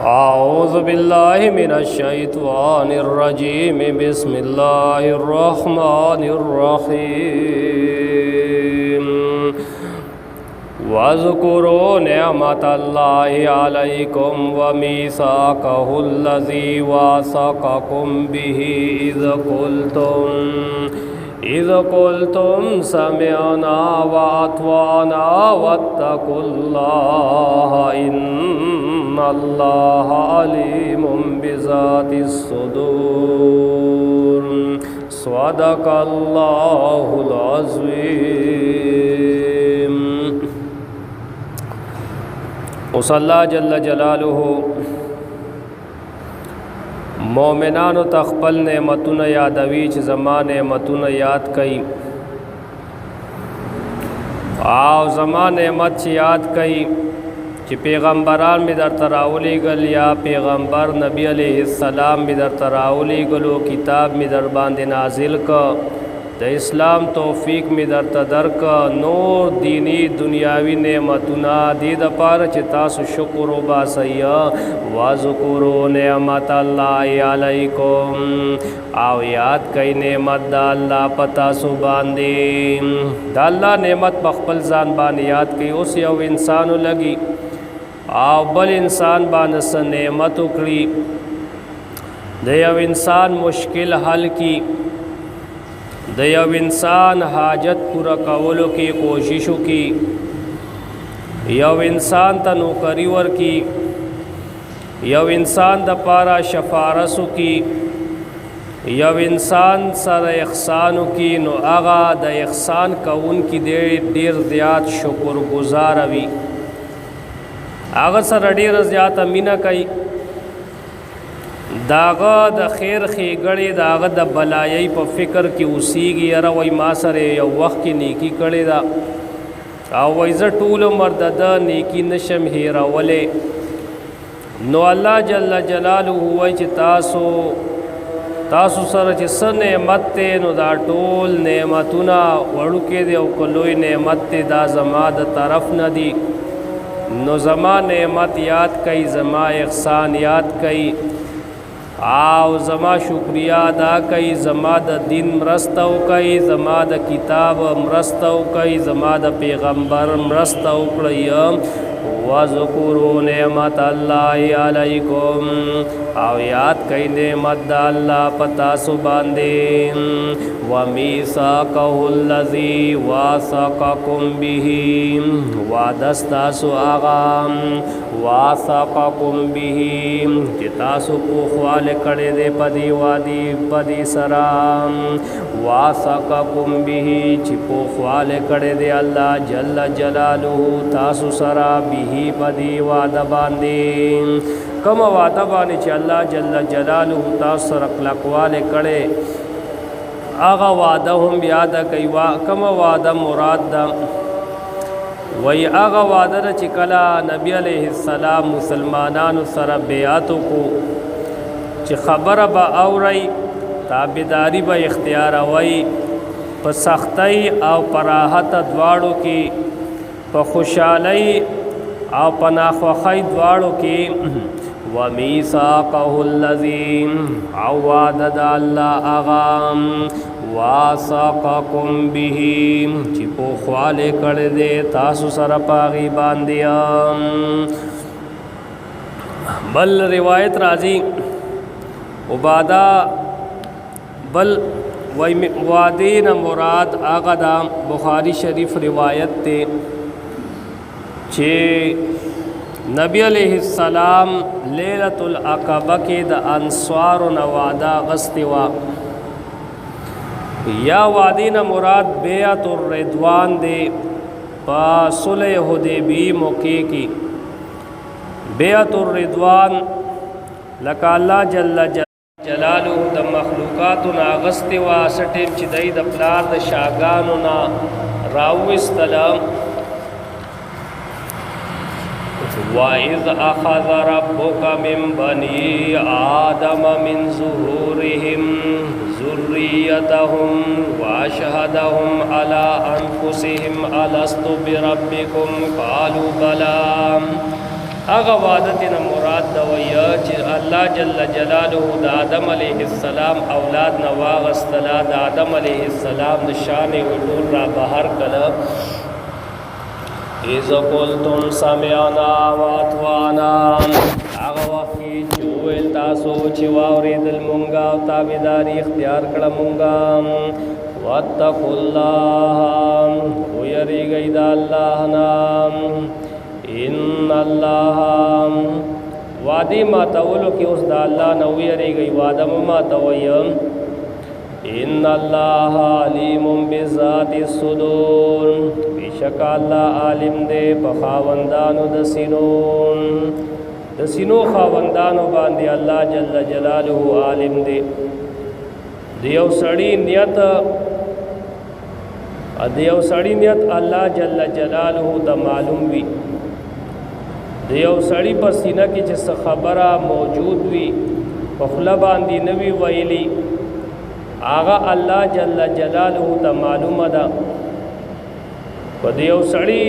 अऊज़ु बिल्लाहि मिनश्शैत्वानिर्रजीम बिस्मिल्लाहिर्रहमानिर्रहीम वज़्कुरू निअमतल्लाहि अलैकुम व मीसाक़हुल्लज़ी वासक़कुम बिही इज़ क़ुल्तुम समिअना व अत्वाना वत्तक़ुल्लाह इन्नल्लाह अलीमुम बिज़ातिस सुदूर सदक़ल्लाहुल अज़ीम। अल्लाह जल्ल जलालुहु मोमिनानु तख़्पल नेमतुन यादवी च ज़मा नेमतुन याद कई आओ ज़मा नेमत च याद कई कि पैगम्बरान में दर तराउली गल या पैगम्बर नबी अलैहिस्सलाम में दर तराउली गलो किताब में दर बांद नाजिल का द इस्लाम तौफीक में दर तदर का नूर दीनी दुनियावी नेमतुना दीद पार चितासु शुक्र बासैया वज़्कुरू निअमतल्लाहि अलैकुम आओ याद कई नेमत दा अल्लाह पता सु बांदे दा अल्लाह नेमत बख्पल जान बान याद कई उस यव इंसान लगी आओ बल इंसान बानस नेमत उकड़ी दयव इंसान मुश्किल हल की दयव इंसान हाजत पूरा कवलो की कोशिशों की यव इंसान त नौकरी वर की यव इंसान द पारा शफारसु की यव इंसान सर एहसानु की नो आगा द एहसान का उनकी देर ज़्याद शुक्र गुजार अवी आगा सर डेर ज़्याद अमीना कई दागा द खैर खेगड़े दागा द बलाई पर फ़िक्र की उसीगी अरा वही मासरे या वक्त की नेकी कड़े दा वैज़ टूल मर्द द नेकी नशम हेरा वले नो अल्लाह जल्ल जलालुहु वही च तासु सर च स नेमत ते नो दा टोल नेमतुना वड़ुके दे कोलोई नेमत ते दा ज़मा द तरफ न दी नो ज़मा नेमत याद कई ज़मा एहसान याद कई आओ ज़मा शुक्रिया अदा कई ज़मा द दिन मरस्तव कई ज़मा द किताब मरस्तव कई ज़मा द पैगम्बर मरस्तव कई वज़्कुरू निअमतल्लाहि अलैकुम आओ याद कई नेमत द अल्लाह पता सु बांदे व मीसाक़हुल्लज़ी वासक़कुम बिही वादस्तासु आगाम वासक़कुम बिही चितासु पुख्वाल कड़े दे पदी वादी पदी सराम वासक़कुम बिही चिपो ख्वाल कड़े दे अल्लाह जल्ल जलालुहु तासु सरा बिही पदी वाद बांदे कम वादा बानी च अल्लाह जल्ल जलालुहु तासु सर अखलाक़वाल कड़े आगा वादा हम याद कई वा कम वादा मुराद दा वही आगा वादा चिकला नबी अलैहिस्सलाम मुसलमानानु सर बेआतों को च खबर ब औरई ताबेदारी ब इख्तियार वही प सख्तई और पराहत द्वाड़ों की प खुशहाली और पनाख्वखई द्वाड़ों की व मीसाक़हुल्लज़ी औ वादद अल्लाह आगाम वासक़कुम बिही चिपो ख्वाले कर दे तासु सर पागी बांदिया बल रिवायत राजी उबादा बल वादीन मुराद आगदा बुखारी शरीफ रिवायत ते छे नबी अलैहिस्सलाम लैलतुल अक़बा के द अंस्वार नवादा गस्तिवा या वादीन मुराद बेअतुर रिदवान दे पा सुलह हुदैबी मौके की बेअतुर रिदवान लका अल्लाह जल्ल जलालुहु द मखलूक़ातु ना गस्तिवा सटेम चिदई द प्लार द शागानु ना राउस्तलाम वइज़ अख़ज़ रब्बुक मिन बनी आदम मिन ज़ुहूरिहिम ज़ुर्रियतहुम व अशहदहुम अला अनफुसिहिम अलस्तु बिरब्बिकुम क़ालू बला هغه وعده نه مراد دا ویا چې الله جل جلاله د آدم علیه السلام اولاد نه واغستله د آدم علیه السلام د شان وټول را بهر کړه اذا قلتم سمعنا واطعنا هغه وخت چې ویل تاسو چې واورېدل مونږه او تابعداري اختیار کړه مونږه واتقوا الله ويريږئ د الله نام ان الله وادي ما تولو کې اوس د الله نو ويريږئ وعده ما تویم ان الله علیم بذات الصدور بیشک الله عالم دې په خاوندانو د سینو خاوندانو باندې الله جل جلاله عالم دې دیو سړی نیت الله جل جلاله ته معلوم وي دیو سړی په سینه کې چې خبره موجود وي په خله باندې نوی ویلی آغا الله جل جلاله ته معلومه ده په دیو سړی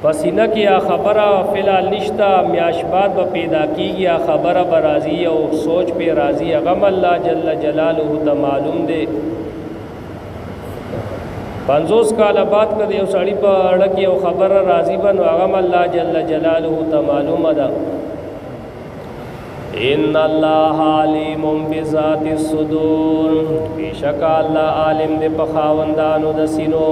پسینه کې خبره فلال نشتا میاش بعد به پیدا کیږي خبره برازي او سوچ په راضي غم الله جل جلاله ته معلوم دی 50 کال بعد کده یو سړی په اړه کې یو خبره راضي بن غم الله جل جلاله ته معلومه ده ان الله علیم بذات الصدور بیشک الله عالم دې په خاوندانو د سینو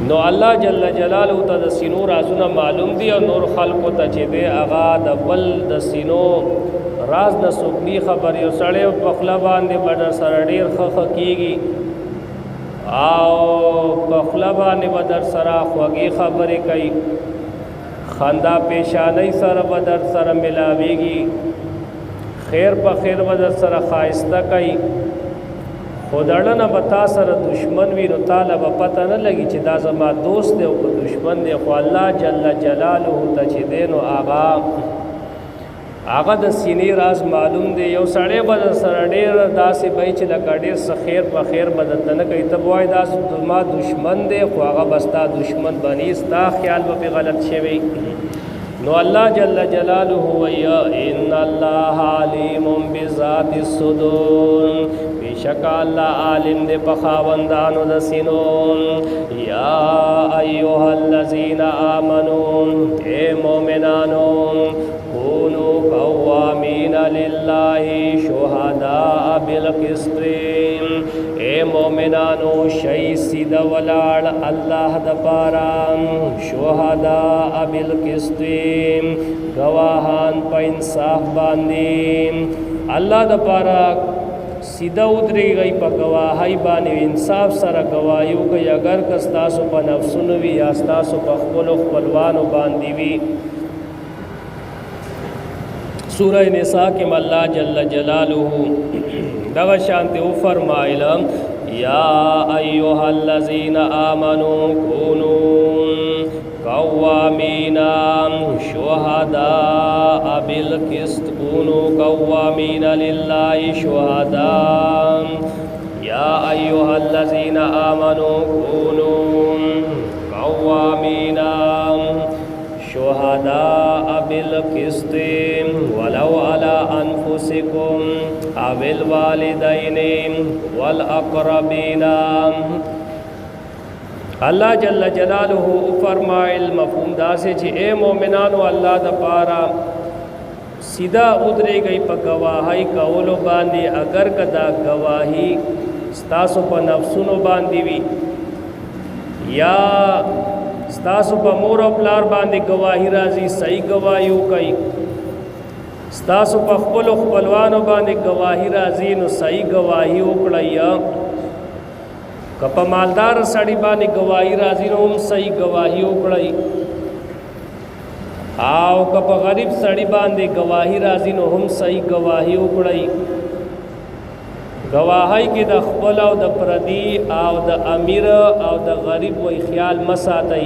نو الله جل جلاله ته د سینو رازونه معلوم دي او نور خلقو ته چې دی اغا د بل د سینو راز د سوګنی خبر یو سړی په خپل باندې بدر سره ډیر خخ کیږي او په خپل باندې بدر سره خوږی خبرې کوي خندا پیشانی سره بدر سره ملاویږي خیر په خیر بدر سره خایسته کوي خودړنه بتا سره دشمن وی نو تعالی په پته نه لګي چې دا زما دوست دی او دشمن دی خو الله جل جلاله ته چې دینو آغا د سینې راز معلوم دی یو سړی بدر سره ډیر داسې بای چې لکه ډیر خیر په خیر بدل نه کوي ته وای دا ما دشمن دی خو هغه بستا دشمن بنی ستا خیال به غلط شوی نو الله جل جلاله ویا ان الله علیم بذات الصدور بیشک الله عالم دې په خاوندانو د سینو یا ایها الذین آمنوا اے مومنانو کونوا قوامین لله شهداء بالقسط اے مومنانو شی سید ولاړ الله د پاره شهداء بالقسط گواهان په انصاف باندې الله د پاره سیده ودرېږئ په گواهی باندې انصاف سره گواهیو کوي اگر که ستاسو په نفسونو وي یا ستاسو په خپلو خپلوانو باندې وي سورہ نساء کې الله جل جلاله دغه شانته او فرمایله یا ایها الذین آمنوا کونوا قوامین شهداء بالقسط كونوا قوامین لله شهداء یا ایها الذین آمنوا كونوا قوامین شهداء بالقسط ولو على انفسكم او الوالدين والاقربين الله جل جلاله فرمایل مفهوم دا سے چې اے مومنانو الله د پاره سیدا ودرېږئ په گواهی کولو باندې اگر کدا گواهی ستاسو په نفسونو باندې وي یا ستاسو په مور او پلار باندې گواهی راځي صحیح گواهیو کوي ستاسو په خپل خپلوانو باندې گواهی راځي نو صحیح گواهی وکړئ کپا مالدار سړی باندې گواہی راځي نو هم صحیح گواہی وکړئ او کپا غریب سړی باندې گواہی راځي نو هم صحیح گواہی وکړئ گواہی کې د خپل او د پردي او د امیر او د غریب وای خیال مساتئ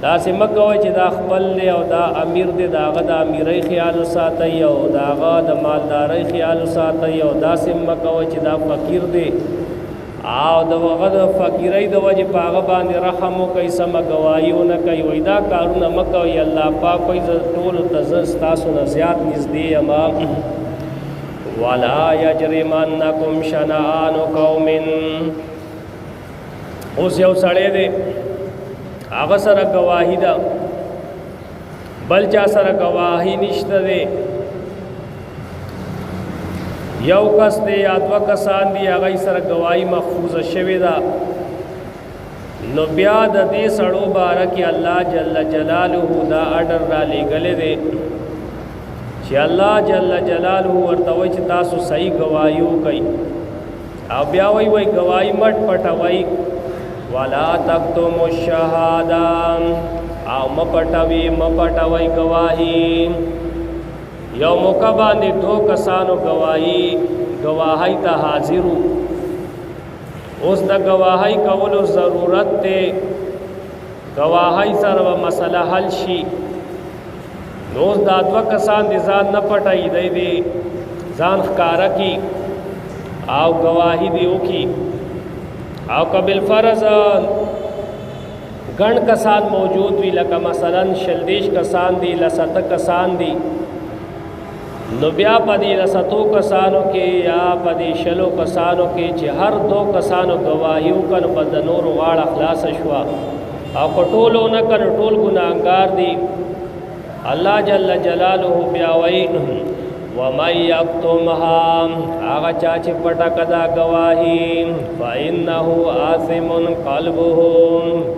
دا سم کوي چې دا خپل دی او دا امیر دی داغه د امیرای خیال ساتئ او داغه د مالداري خیال ساتئ او دا سم کوي چې دا فقیر دی او د وغد فقیرای د وجه پاغه باندې رحم کوي سم گواهیونه کوي وای دا کارونه مکه وی الله پاک کوئی ټول تزس تاسو نه زیات نږدې اما ولا یجرمنکم شنآن قوم. اوس یو سړی دی هغه سره گواهی ده بل چا سره گواهی نشته دی یو کس دی یا دو کسان دی هغه سره گواہی محفوظه شوی ده نو بیا د دې سړو باره کې الله جل جلاله دا اډر را لېږلی دی چې الله جل جلاله ورته وایي چې تاسو صحیح گواهی وکئ او بیا وایي گواهی مټ پټوئ ولا تکتموا الشهاده او مپټوئ گواهی. یو موقع باندې دو کسانو گواهی ته حاضرو اوس د گواهی کولو ضرورت ته گواهی سره مسله حل شي نو دا دو کسان دي ځان نه پټای دی ځان ښکارا کی او گواهی دی وکي او قبل فرض ګڼ کسان موجود وی لکه مثلا شلدیش کسان دي لسات کسان دي نو بیا پدې لساتو کسانو کې یا پدې شلو کسانو کې چې هر دو کسانو گواهیو کنه بد نور واړه خلاص شوا او پټولو نه کنه ټول ګناهګار دي الله جل جلاله بیا وایي ومن یکتمها هغه چا چې پټه کدا گواهی فإنه آثم قلبه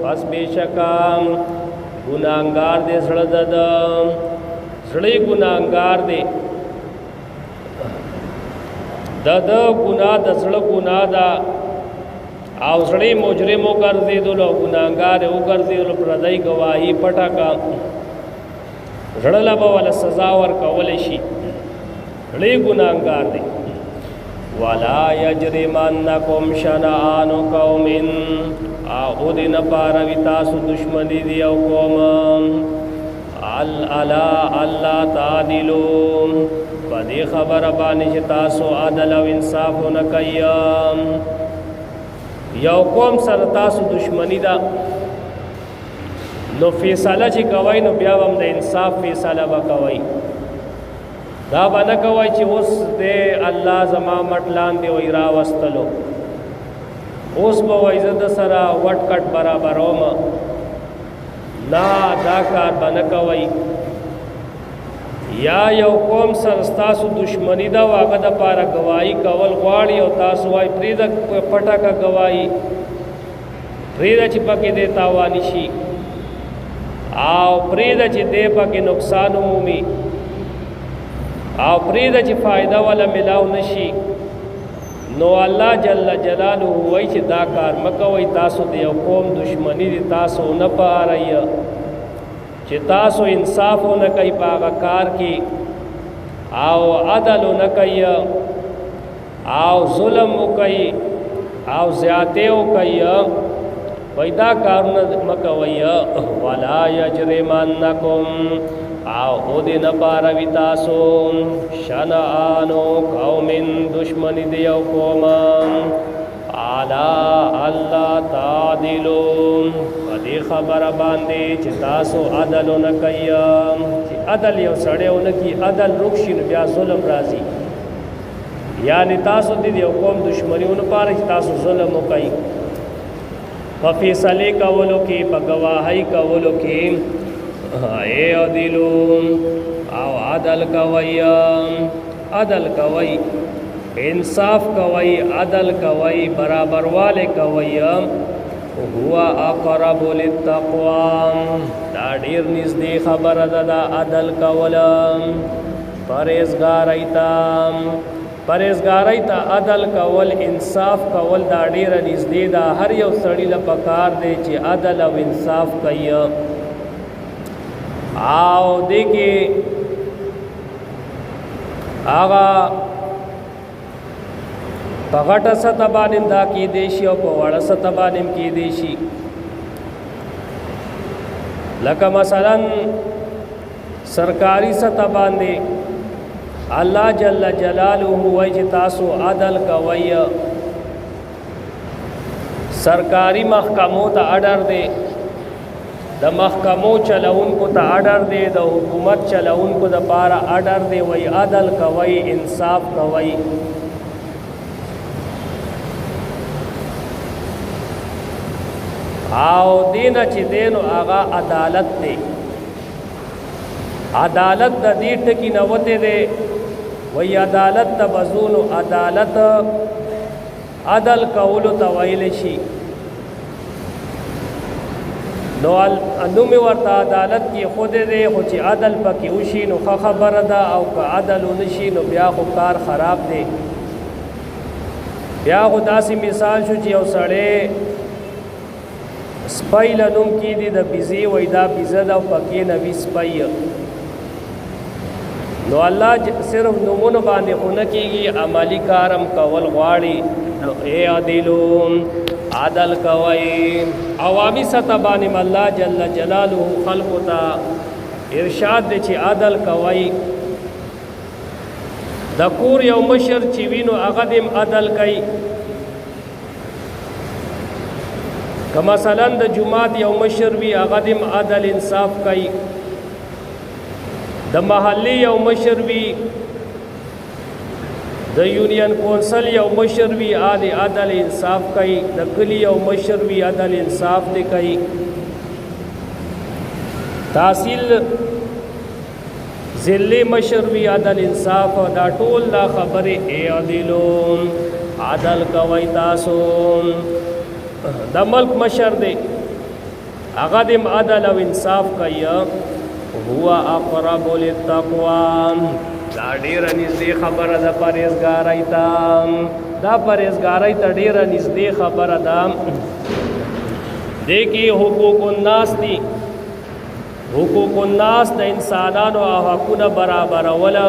پس بشکا ګناهګار دې زړه ګناهګار دې د ګناه د زړه ګناه دا او زړه مجرم وګرځیدل او ګناهګار وګرځیدل پردای گواہی پټه کا زړه لا به ول سزا ور کول شي زړه ګناهګار دی. ولا یجرمنکم شنآن قوم او دین پاروی تاسو دشمنی دی او قوم اللہ تعدلو بدی خبر بانی چې تاسو عدل او انصاف نه کوي یو قوم سره تاسو دشمنی دا نو فیصله چې کوي نو بیا هم د انصاف فیصله وکوي دا باندې کوي چې اوس دې الله زما مټلان دی وای را وستلو اوس به وایزه سره وټ کټ برابروم نا دا کار باندې کوي یا یو قوم سره تاسو دشمنی دا واګه د پاره گواہی کول غواړي او تاسو وايي پریدا پټه کا گواہی پریدا چې پکې دې تاوانی شي او پریدا چې دې پکې نقصان ومومي او پریدا چې فائدہ ولا ملاو نشي نو الله جل جلاله وای چې دا کار مکوئ تاسو د یو قوم دشمنی دي تاسو نه پاره چې تاسو انصاف نه کوي پاغه کار کې او عدل نه کوي او ظلم کوي او زیاته کوي پیدا کارونه مکوئ ولا یجرمنکم او دین پاروی تاسو شنآن قوم دشمنی دی او قوم اعلی اللہ تعدلو بدی خبر باندې چې تاسو عدل نه کوي چې عدل یو سړیو نه کی عدل رخصین بیا ظلم راځي یعنی تاسو دې یو قوم دشمنیونه پاره چې تاسو ظلم وکړي په فیصله کولو کې په گواهی کولو کې اے عدلو او عدل کوي انصاف کوي عدل کوي برابر والے کوي هو اقرب للتقوى دا ډیر نږدې خبره ده دا عدل کول پرهیزګارۍ ته عدل کول انصاف کول دا ډیر نږدې ده هر یو سړی له پکار دی چې عدل او انصاف کوي او دیکھیں آغا پا غٹا سطح بانم دا کی دیشی او پا وڑا سطح بانم کی دیشی لکه مثلا سرکاری سطح باندے اللہ جل جلالہ وای چې تاسو عدل کوي सरकारी महकमों ता आर्डर दे, द महकमों चलउनको ता आर्डर दे, द हुकूमत चलउनको द पारा आर्डर दे वही अदल कवई इंसाफ कवई। आओ देना ची देनो आगा अदालत दे, अदालत द दीठ की नवते दे वही अदालत द बजूनो अदालत अदल कौलो तवैल शी नो अनुमे वर्ता अदालत की खुद दे खुची अदल पकी उशी नो खबर दा औ का अदल उनशी नो ब्या खु कार खराब दे। ब्या खुदासी मिसाल शु ची औ सड़े स्पाई लनुम की दी द बिजी वैदा बिजद औ पकी नवी स्पाई नो अल्लाह सिर्फ नमून बांधे खुन की अमली कारम कवल वाड़ी ए अदिलुम आदल कवई। अवामी सतबानी अल्लाह जल्ल जलालुहु खल्कुता इरशाद दे छि आदल कवई। दकूर यौ मशर चिवीनो अगदिम अदल कई कमसलन द जुमात यौ मशर भी अगदिम अदल इंसाफ कई, द महल्ली यौ मशर भी द यूनियन कौंसल यौ मशर भी आदि अदल इंसाफ कई, द कली यौ मशर भी अदल इंसाफ दे कई। तहसील ज़िले मशर भी अदल इंसाफ दा टोल दा खबरे ए अदिलोन अदल कवई तासोन। द मल्क मशर दे अगदिम अदल व इंसाफ कई हुआ अक़रबु लित्तक़वा दा ढेर निज़दे खबर दा परहेज़गारई ता, दा परहेज़गारई ता ढेर निज़दे खबर दा। देखी हुकूकुन्नास दी, हुकूकुन्नास द इंसानानो हक़ुन बराबर वला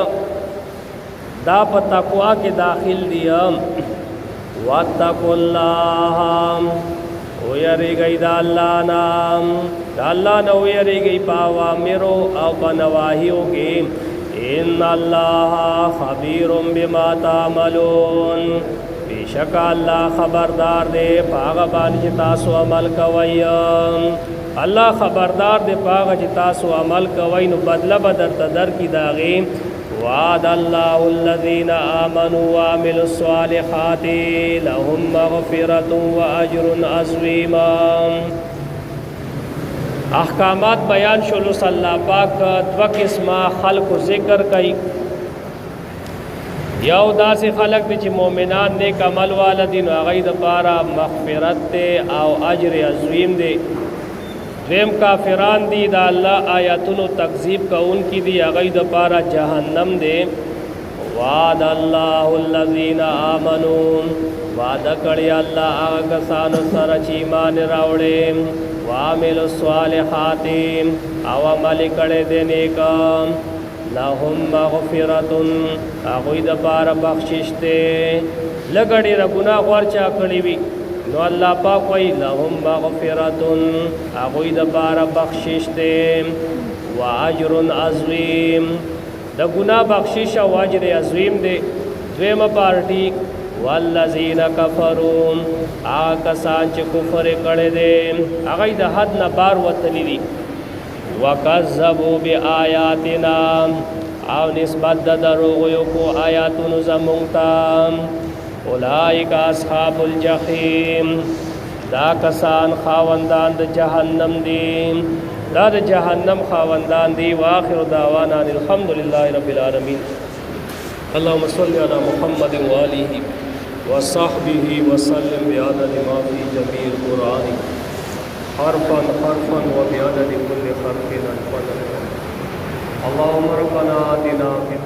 दा प तक़वा के दाखिल दिया। वत्तक़ुल्लाह ओ यरी गई दा अल्लाह नाम, दा अल्लाह न ओ यरी गई पावा मेरो औ बनवाहियों के। इन्ना अल्लाह खबीरुम बिमा तामलून बेशक अल्लाह खबरदार दे पाग बानी तासो अमल कवई। अल्लाह खबरदार दे पाग तासो अमल कवई नु बदला बदर तदर की दागे। वाद अल्लाहुल्लज़ीना आमनू व अमिलुस्सालिहाति लहुम मग़फ़िरतुन व अज्रुन अज़ीमा। अहकामात बयान शुलू अल्लाह पाक द्व किस्मा खल्क ज़िक्र कई। यौ दासी खलक दे मोमिनान नेक अमल वाला दिन अगई पारा मग़फ़िरत दे आओ अज्र अज़ीम दे। द्वेम काफिरान दी दा अल्लाह आयतुन तकज़ीब का उनकी दी अगई पारा जहन्नम दे। वाद अल्लाहुल्लज़ीना आमनू वादा कड़ी अल्लाह आगसानो सर ईमान रावड़े वामिलुस्सालिहाति अव अमल कड़े देने का लहुम मग़फ़िरतुन अगुई द पारा बख्शिश दे। लगड़ी रगुना खर्चा कड़ी भी नो अल्लाह पाक वही लहुम मग़फ़िरतुन अगुई द पारा बख्शिश दे व अज्रुन अज़ीम द गुना बख्शिश व अज्र अज़ीम दे। द्वेम पार्टी वल्लज़ीना कफ़रू आकसान च कुफ़र कड़े दे अगई द हद न बार वतली दी। वकज़्ज़बू बिआयातिना आव निस्बत द दरोगयो को आयातुन ज़मुंता। उलाइका अस्हाबुल जहीम दा कसान खावंदान द जहन्नम दी, दा द जहन्नम खावंदान दी। वाखिर दावाना अल्हम्दुलिल्लाहि रब्बिल आलमीन। अल्लाहुम्मा सल्लि अला मुहम्मद व आलिहि व सहबिहि व सल्लिम बिअदद मा फी जमील कुरानी हरफन हरफन व बिअदद कुल्लि हरफिन अल्फन। अल्लाहुम्मा रब्बना आतिना फिद